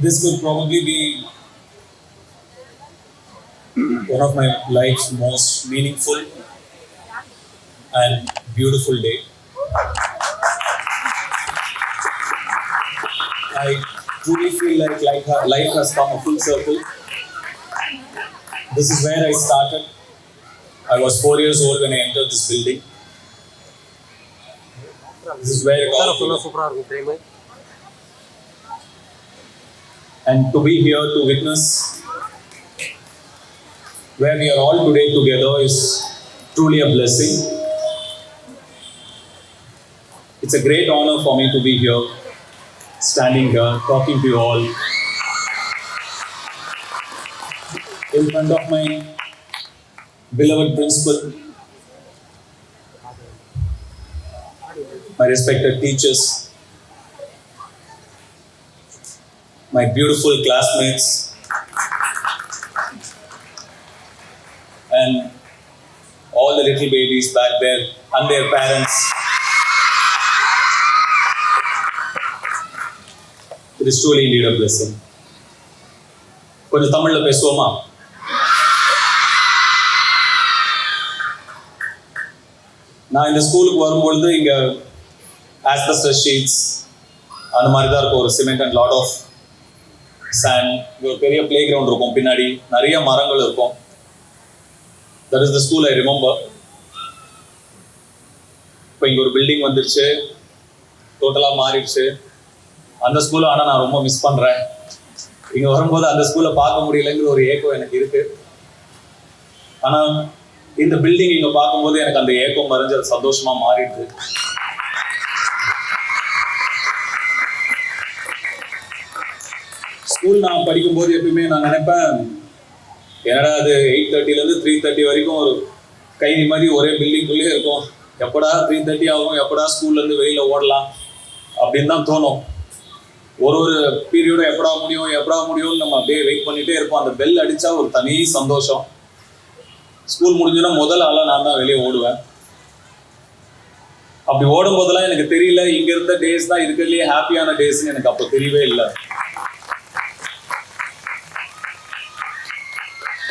This could probably be one of my life's most meaningful and beautiful day. I truly feel like life has come a full circle. This is where I started. I was 4 years old when I entered this building. This is where it all began. And to be here to witness where we are all today together is truly a blessing. It's a great honor for me to be here, standing here, talking to you all in front of my beloved principal, my respected teachers, my beautiful classmates, and all the little babies back there and their parents. It is truly indeed a blessing. கொஞ்சம் தமிழ்ல பேசுவோமா? நான் இந்த ஸ்கூலுக்கு வரும்பொழுது இங்க asbestos sheets அந்த மாதிரி தான் இருக்கும், ஒரு cement and lot of sand. இங்க ஒரு பெரிய பிளே கிரவுண்ட் இருக்கும், பின்னாடி நிறைய மரங்கள் இருக்கும். That is the school I remember. இப்போ இங்க ஒரு பில்டிங் வந்துருச்சு, டோட்டலாக மாறிடுச்சு. அந்த ஸ்கூலை ஆனால் நான் ரொம்ப மிஸ் பண்ணுறேன். இங்கே வரும்போது அந்த ஸ்கூலை பார்க்க முடியலைங்கிற ஒரு ஏக்கம் எனக்கு இருக்கு. ஆனால் இந்த பில்டிங் இங்கே பார்க்கும்போது எனக்கு அந்த ஏக்கம் மறைஞ்சு அது சந்தோஷமா மாறிடுது. ஸ்கூல் நான் படிக்கும்போது எப்பயுமே நான் நினைப்பேன், என்னடா அது 8:30 3:30 வரைக்கும் ஒரு கை நிம்மதி ஒரே பில்டிங்குள்ளே இருக்கும், எப்படா 3:30 ஆகும், எப்படா ஸ்கூல்லேருந்து வெளியில் ஓடலாம் அப்படின்னு தான் தோணும். ஒரு பீரியடும் எப்படா முடியும்னு நம்ம அப்படியே வெயிட் பண்ணிகிட்டே இருப்போம். அந்த பெல் அடித்தா ஒரு தனி சந்தோஷம். ஸ்கூல் முடிஞ்சோன்னா முதல் ஆளாக நான் தான் வெளியே ஓடுவேன். அப்படி ஓடும் போதெல்லாம் எனக்கு தெரியல, இங்கே இருந்த டேஸ் தான் இருக்கிறதுலேயே ஹாப்பியான டேஸ்ன்னு எனக்கு அப்போ தெரியவே இல்லை.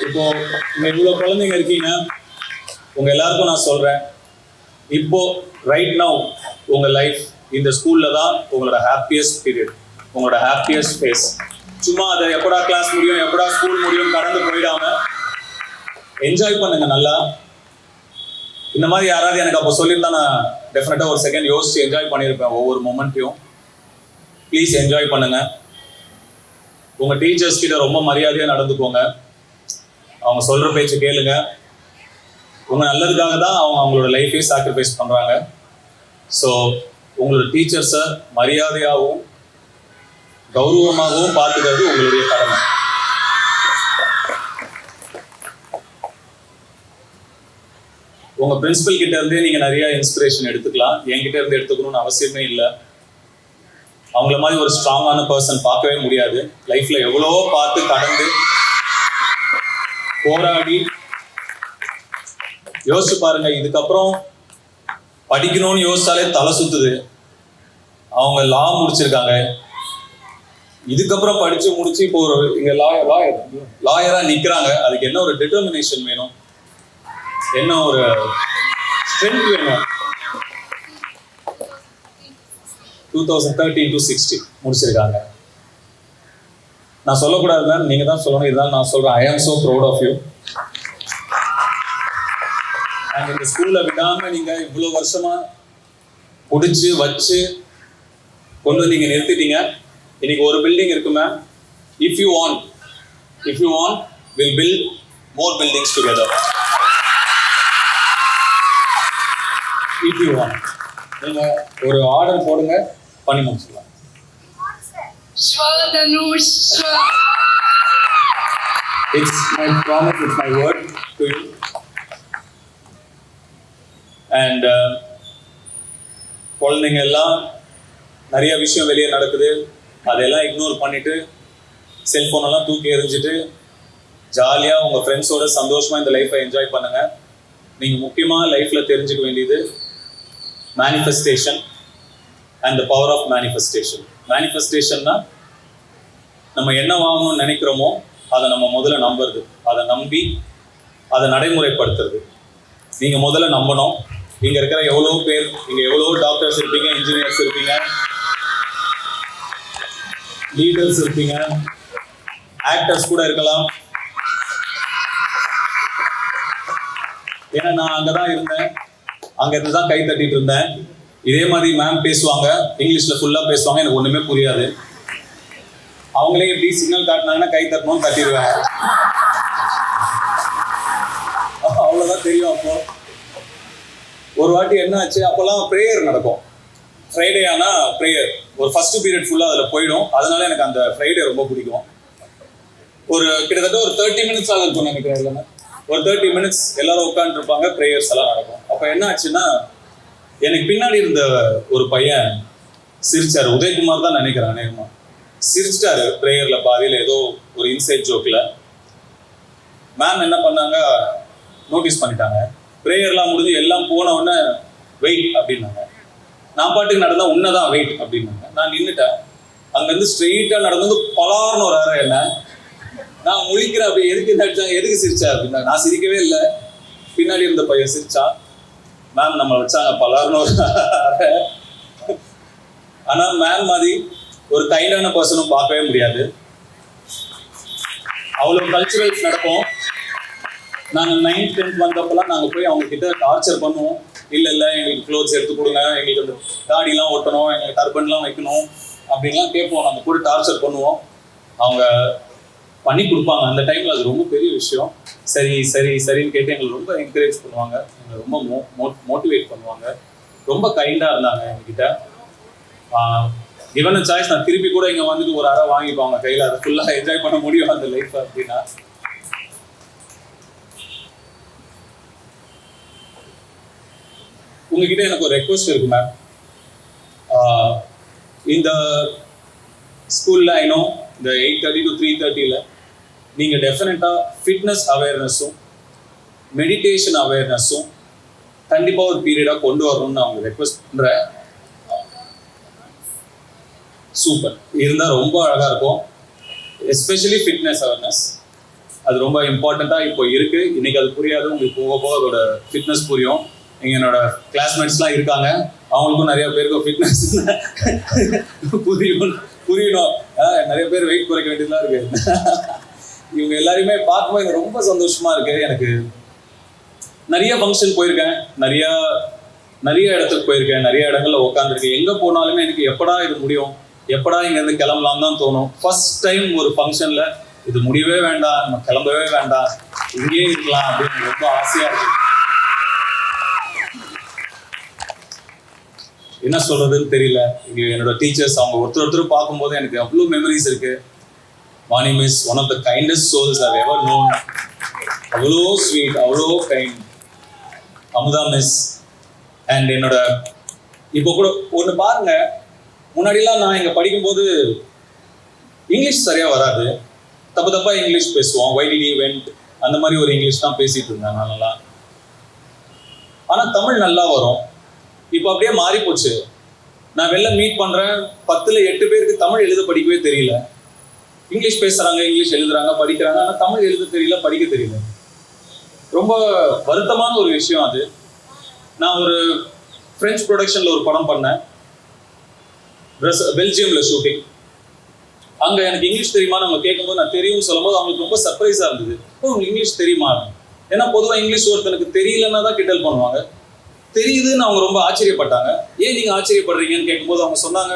இப்போ இங்க இவ்வளோ குழந்தைங்க இருக்கீங்க, உங்க எல்லாருக்கும் நான் சொல்றேன், இப்போ ரைட் நவ் உங்க லைஃப் இந்த ஸ்கூல்ல தான் உங்களோட ஹாப்பியஸ்ட் பீரியட், உங்களோட ஹாப்பியஸ்ட் ஃபேஸ். சும்மா அதை எப்படா கிளாஸ் முடியும், எப்படா ஸ்கூல் முடியும் கடந்து போயிடாம என்ஜாய் பண்ணுங்க நல்லா. இந்த மாதிரி யாராவது எனக்கு அப்போ சொல்லியிருந்தா நான் டெஃபினட்டா ஒரு செகண்ட் யோசிச்சு என்ஜாய் பண்ணியிருப்பேன் ஒவ்வொரு மொமெண்ட்டையும். ப்ளீஸ் என்ஜாய் பண்ணுங்க. உங்க டீச்சர்ஸ் கிட்ட ரொம்ப மரியாதையா நடந்துக்கோங்க. அவங்க சொல்ற பேச்சு கேளுங்க. உங்க நல்லதுக்காக தான் அவங்க அவங்களோட லைஃபே சாக்ரிஃபைஸ் பண்றாங்க. ஸோ உங்களோட டீச்சர்ஸை மரியாதையாகவும் கௌரவமாகவும் பார்த்துக்கிறது உங்களுடைய கடமை. உங்க பிரின்சிபல் கிட்ட இருந்தே நீங்க நிறைய இன்ஸ்பிரேஷன் எடுத்துக்கலாம். என்கிட்ட இருந்து எடுத்துக்கணும்னு அவசியமே இல்லை. அவங்கள மாதிரி ஒரு ஸ்ட்ராங்கான பர்சன் பார்க்கவே முடியாது. லைஃப்ல எவ்வளவோ பார்த்து கடந்து போராடி யோசிச்சு பாருங்க. இதுக்கப்புறம் படிக்கணும்னு யோசிச்சாலே தலை சுத்துது. அவங்க லா முடிச்சிருக்காங்க, இதுக்கப்புறம் படிச்சு முடிச்சு இப்போ ஒரு இங்க லாயரா நிக்கிறாங்க. அதுக்கு என்ன ஒரு டிட்டர்மினேஷன் வேணும், என்ன ஒரு ஸ்ட்ரென்த் வேணும். 2013 to 60 முடிச்சிருக்காங்க. நான் சொல்லக்கூடாதுன்னா நீங்க தான் சொல்லணும், இதுதான் நான் சொல்றேன். I am so proud of you. And இந்த ஸ்கூல்ல விடாம நீங்க இவ்வளவு வருஷமா பிடிச்சு வச்சு கொண்டு நீங்க நிறுத்திட்டீங்க. இன்னைக்கு ஒரு பில்டிங் இருக்கு ma'am. If you want will build more buildings together. If you want நீங்க ஒரு ஆர்டர் போடுங்க, பண்ணி முடிச்சிடலாம். It's my promise, it's my word to you. And குழந்தைங்க எல்லாம் நிறைய விஷயம் வெளியே நடக்குது, அதெல்லாம் இக்னோர் பண்ணிட்டு செல்போனெல்லாம் தூக்கி எறிஞ்சிட்டு ஜாலியாக உங்கள் ஃப்ரெண்ட்ஸோட சந்தோஷமாக இந்த லைஃப்பை என்ஜாய் பண்ணுங்க. நீங்கள் முக்கியமாக லைஃப்பில் தெரிஞ்சுக்க வேண்டியது manifestation and the power of manifestation. மேனிஃபெஸ்டேஷன்னா நம்ம என்ன வாங்கணும்னு நினைக்கிறோமோ அதை நம்ம முதல்ல நம்புறது, அதை நம்பி அதை நடைமுறைப்படுத்துறது. நீங்க முதல்ல நம்பணும். இங்க இருக்கிற எவ்வளோ பேர், இங்க எவ்வளோ டாக்டர்ஸ் இருப்பீங்க, இன்ஜினியர்ஸ் இருப்பீங்க, லீடர்ஸ் இருப்பீங்க, ஆக்டர்ஸ் கூட இருக்கலாம். ஏன்னா நான் அங்கதான் இருந்தேன், அங்க இருந்து தான் கை தட்டிட்டு இருந்தேன். இதே மாதிரி மேம் பேசுவாங்க, இங்கிலீஷ்ல ஃபுல்லா பேசுவாங்க, எனக்கு ஒண்ணுமே புரியாது. அவங்களே எப்படி சிக்னல் காட்டினாங்கன்னா கை தட்டணும்னு தட்டிடுவேன், அவ்வளவுதான் தெரியும். அப்போ ஒரு வாட்டி என்ன ஆச்சு, அப்போல்லாம் ப்ரேயர் நடக்கும். ஃப்ரைடே ஆனால் ப்ரேயர் ஒரு ஃபர்ஸ்ட் பீரியட் ஃபுல்லாக அதில் போயிடும். அதனால எனக்கு அந்த ஃப்ரைடே ரொம்ப பிடிக்கும். ஒரு கிட்டத்தட்ட ஒரு 30 minutes ஆக இருக்கும் நினைக்கிறேன். இல்லைன்னா ஒரு 30 minutes எல்லாரும் உட்காந்துருப்பாங்க, ப்ரேயர்ஸ் எல்லாம் நடக்கும். அப்போ என்ன ஆச்சுன்னா, எனக்கு பின்னாடி இருந்த ஒரு பையன் சிரிச்சாரு. உதயகுமார் தான் நினைக்கிறேன், நேர்மா சிரிச்சிட்டாரு ப்ரேயர்ல. பாதியில் ஏதோ ஒரு இன்சைட் ஜோக்ல மேம் என்ன பண்ணாங்க, நோட்டீஸ் பண்ணிட்டாங்க. ப்ரேயர்லாம் முடிஞ்சு எல்லாம் போன உடனே வெயிட் அப்படின்னாங்க. நான் பாட்டுக்கு நடந்தா உன்னதான் வெயிட் அப்படின்னாங்க. நான் நின்றுட்டேன். அங்கேருந்து ஸ்ட்ரெயிட்டாக நடந்து பலார்னு ஒரு அறை. என்ன நான் முழிக்கிறேன், அப்படி எதுக்கு நடிச்சாங்க, எதுக்கு சிரிச்சா அப்படின்னா, நான் சிரிக்கவே இல்லை. பின்னாடி இருந்த பையன் சிரிச்சான். மேம் நம்மளை வச்சாங்க பலார்னு ஒரு அறை. ஆனால் மேம் மாதிரி ஒரு கைண்டான பர்சனும் பார்க்கவே முடியாது. அவ்வளோ கல்ச்சுரல்ஸ் நடக்கும். நாங்கள் 9th 10th வந்தப்பெல்லாம் நாங்கள் போய் அவங்க கிட்ட டார்ச்சர் பண்ணுவோம். இல்லை எங்களுக்கு க்ளோத்ஸ் எடுத்து கொடுங்க, எங்களுக்கு அந்த தாடிலாம் ஒட்டணும், எங்களுக்கு டர்பன்லாம் வைக்கணும் அப்படின்லாம் கேட்போம். நாங்கள் கூட டார்ச்சர் பண்ணுவோம். அவங்க பண்ணி கொடுப்பாங்க. அந்த டைமில் அது ரொம்ப பெரிய விஷயம். சரி சரி சரின்னு கேட்டு எங்களுக்கு ரொம்ப என்கரேஜ் பண்ணுவாங்க, எங்களை ரொம்ப மோட்டிவேட் பண்ணுவாங்க. ரொம்ப கைண்டாக இருந்தாங்க எங்ககிட்ட. கிவன் சாய்ஸ் நான் திருப்பி கூட இங்கே வந்துட்டு ஒரு அறை வாங்கிப்பாங்க கையில், அதை ஃபுல்லாக என்ஜாய் பண்ண முடியும் அந்த லைஃப் அப்படின்னா. உங்ககிட்ட எனக்கு ஒரு ரெக்வஸ்ட் இருக்கு மேம். இந்த ஸ்கூலில் ஐநோ இந்த 8:30 to 3:30 நீங்கள் டெஃபினட்டாக ஃபிட்னஸ் அவேர்னஸும் மெடிடேஷன் அவேர்னஸும் கண்டிப்பாக ஒரு பீரியடாக கொண்டு வரணும்னு நான் உங்களுக்கு ரெக்வஸ்ட் பண்ணுறேன். சூப்பர், இருந்தால் ரொம்ப அழகாக இருக்கும். எஸ்பெஷலி ஃபிட்னஸ் அவேர்னஸ் அது ரொம்ப இம்பார்ட்டண்ட்டாக இப்போ இருக்குது. இன்றைக்கி அது புரியாது, உங்களுக்கு போக போக அதோட ஃபிட்னஸ் புரியும். இங்கே என்னோட கிளாஸ்மேட்ஸ்லாம் இருக்காங்க, அவங்களுக்கும் நிறைய பேருக்கு ஃபிட்னஸ் புரியணும். நிறைய பேர் வெயிட் குறைக்க வேண்டியதுலாம் இருக்கு. இவங்க எல்லாரையுமே பார்க்கும்போது எனக்கு ரொம்ப சந்தோஷமா இருக்கு. எனக்கு நிறைய ஃபங்க்ஷன் போயிருக்கேன், நிறைய இடத்துக்கு போயிருக்கேன், நிறைய இடங்கள்ல உட்காந்துருக்கேன். எங்கே போனாலுமே எனக்கு எப்படா இது முடியும், எப்படா இங்கேருந்து கிளம்பலாம் தான் தோணும். ஃபர்ஸ்ட் டைம் ஒரு ஃபங்க்ஷன்ல இது முடியவே வேண்டாம், நம்ம கிளம்பவே வேண்டாம், இங்கேயே இருக்கலாம் அப்படின்னு ரொம்ப ஆசையா இருக்கு. என்ன சொல்றதுன்னு தெரியல. இங்கே என்னோட டீச்சர்ஸ் அவங்க ஒருத்தர் பார்க்கும்போது எனக்கு அவ்வளோ மெமரிஸ் இருக்கு. Vani miss one of the kindest souls I've ever known. அவ்வளோ ஸ்வீட், அவ்வளோ கைண்ட். அமுதா மிஸ் அண்ட் என்னோட இப்போ கூட ஒன்று பாருங்க, முன்னாடிலாம் நான் இங்கே படிக்கும்போது இங்கிலீஷ் சரியாக வராது, தப்பா இங்கிலீஷ் பேசுவோம். வை டிட் யூ வென்ட் அந்த மாதிரி ஒரு இங்கிலீஷ் தான் பேசிட்டு இருந்தேன் நானெல்லாம். ஆனால் தமிழ் நல்லா வரும். இப்போ அப்படியே மாறி போச்சு. நான் வெளில மீட் பண்ணுறேன், 10ல் 8 பேருக்கு தமிழ் எழுத படிக்கவே தெரியல. இங்கிலீஷ் பேசுகிறாங்க, இங்கிலீஷ் எழுதுறாங்க, படிக்கிறாங்க, ஆனால் தமிழ் எழுத தெரியல, படிக்க தெரியல. ரொம்ப வருத்தமான ஒரு விஷயம் அது. நான் ஒரு ஃப்ரெஞ்ச் ப்ரொடக்ஷனில் ஒரு படம் பண்ணேன், பெல்ஜியமில் ஷூட்டிங். அங்கே எனக்கு இங்கிலீஷ் தெரியுமா நம்ம கேட்கும்போது நான் தெரியும்னு சொல்லும்போது அவங்களுக்கு ரொம்ப சர்ப்ரைஸாக இருந்தது. உங்களுக்கு இங்கிலீஷ் தெரியுமா? ஏன்னா பொதுவாக இங்கிலீஷ் ஒருத்தனுக்கு தெரியலன்னா தான் கிண்டல் பண்ணுவாங்க. தெரியுதுன்னு அவங்க ரொம்ப ஆச்சரியப்பட்டாங்க. ஏன் நீங்கள் ஆச்சரியப்படுறீங்கன்னு கேட்கும்போது அவங்க சொன்னாங்க,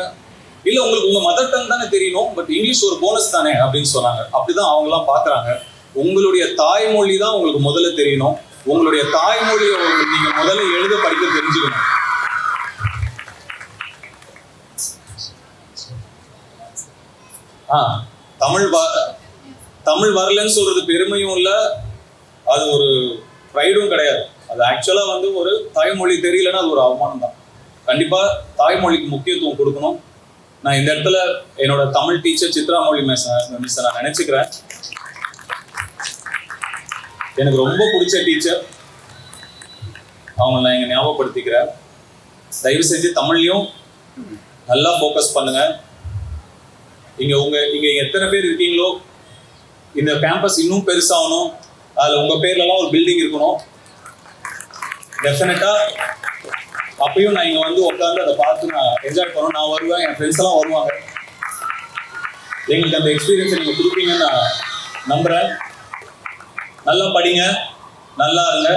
இல்லை உங்களுக்கு உங்கள் மதர் டங் தானே தெரியணும், பட் இங்கிலீஷ் ஒரு போனஸ் தானே அப்படின்னு சொன்னாங்க. அப்படிதான் அவங்களாம் பார்க்குறாங்க. உங்களுடைய தாய்மொழி தான் உங்களுக்கு முதல்ல தெரியணும். உங்களுடைய தாய்மொழியை நீங்கள் முதல்ல எழுத படிக்க தெரிஞ்சுக்கணும். தமிழ் வரலன்னு சொல்றது பெருமையும் இல்லை, அது ஒரு ப்ரைடும் கிடையாது. அது ஆக்சுவலாக வந்து ஒரு தாய்மொழி தெரியலன்னா அது ஒரு அவமானம் தான். கண்டிப்பாக தாய்மொழிக்கு முக்கியத்துவம் கொடுக்கணும். நான் இந்த இடத்துல என்னோட தமிழ் டீச்சர் சித்ராமொழி மிஸ் நான் நினைச்சுக்கிறேன். எனக்கு ரொம்ப பிடிச்ச டீச்சர், அவங்க நான் இங்கே ஞாபகப்படுத்திக்கிறேன். தயவு செஞ்சு தமிழ்லையும் நல்லா ஃபோக்கஸ் பண்ணுங்க. இங்க எத்தனை பேர் இருக்கீங்களோ இந்த கேம்பஸ் இன்னும் பெருசாகணும், அதில் உங்கள் பேர்லலாம் ஒரு பில்டிங் இருக்கணும். டெஃபினட்டாக அப்பயும் நான் இங்கே வந்து உட்காந்து அதை பார்த்து நான் என்ஜாய் பண்ணணும். நான் வருவேன், என் ஃப்ரெண்ட்ஸ் எல்லாம் வருவாங்க. எங்களுக்கு அந்த எக்ஸ்பீரியன்ஸை நீங்கள் கொடுப்பீங்கன்னு நான் நம்புகிறேன். நல்லா படிங்க, நல்லா இருங்க,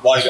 வாழ்க.